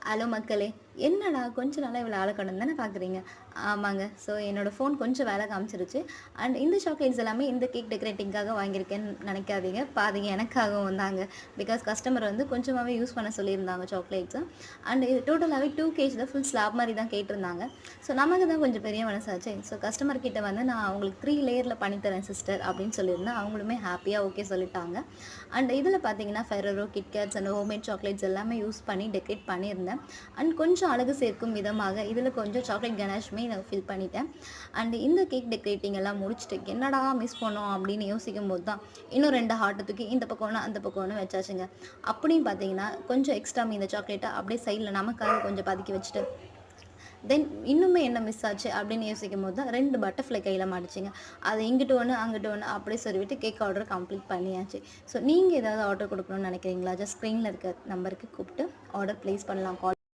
Hello மக்களே! என்னடா கொஞ்ச நாளா இவள ஆள காணோம்னு தானே பார்க்குறீங்க. ஆமாங்க. ஸோ என்னோட ஃபோன் கொஞ்சம் வேலை காமிச்சிருச்சு. அண்ட் இந்த சாக்லேட்ஸ் எல்லாமே இந்த கேக் டெக்கரேட்டிங்காக வாங்கியிருக்கேன்னு நினைக்காதீங்க. பாதிங்க எனக்காகவும் தாங்க. பிகாஸ் கஸ்டமர் வந்து கொஞ்சமாவே யூஸ் பண்ண சொல்லியிருந்தாங்க சாக்லேட்ஸ. அண்ட் இது டோட்டலாவே 2 கேஜ் தான் ஃபுல் ஸ்லாப் மாரி தான் கேட்டிருந்தாங்க. ஸோ நமக்கு தான் கொஞ்சம் பெரிய மனசாச்சே. ஸோ கஸ்டமர் கிட்ட வந்து நான் உங்களுக்கு 3 லேயர்ல பண்ணி தரேன் சிஸ்டர் அப்படின்னு சொல்லியிருந்தேன். அவங்களுமே ஹேப்பியா ஓகே சொல்லிட்டாங்க. அண்ட் இதில பார்த்தீங்கன்னா ஃபெரரோ, கிட்கேட்ஸ் அண்ட் ஹோம்மேட் சாக்லேட்ஸ் எல்லாமே யூஸ் பண்ணி டெக்கரேட் பண்ணியிருந்தேன். அண்ட் கொஞ்சம் அழகு சேர்க்கும் விதமாக இதில் கொஞ்சம் சாக்லேட் கனாஷுமே நான் ஃபில் பண்ணிட்டேன். அண்ட் இந்த கேக் டெக்கரேட்டிங் எல்லாம் முடிச்சுட்டு என்னடா மிஸ் பண்ணோம் அப்படின்னு யோசிக்கும் போது தான் இன்னும் 2 ஹார்ட்டை தூக்கி இந்த பக்கம் ஒன்று அந்த பக்கம் ஒன்று வச்சாச்சுங்க. அப்படியும் பார்த்தீங்கன்னா கொஞ்சம் எக்ஸ்ட்ரா இந்த சாக்லேட்டை அப்படியே சைடில் நமக்காக கொஞ்சம் பதுக்கி வச்சுட்டு தென் இன்னுமே என்ன மிஸ் ஆச்சு அப்படின்னு யோசிக்கும் போது தான் 2 பட்டர்ஃப்ளை கையில் மாட்டுச்சுங்க. அதை இங்கிட்டு ஒன்று அங்கிட்டு ஒன்று அப்படியே சொல்லிவிட்டு கேக் ஆர்டர் கம்ப்ளீட் பண்ணியாச்சு. ஸோ நீங்கள் ஏதாவது ஆர்டர் கொடுக்கணும்னு நினைக்கிறீங்களா? ஜஸ்ட் ஸ்க்ரீனில் இருக்க நம்பருக்கு கூப்பிட்டு ஆர்டர் ப்ளேஸ் பண்ணலாம். கால்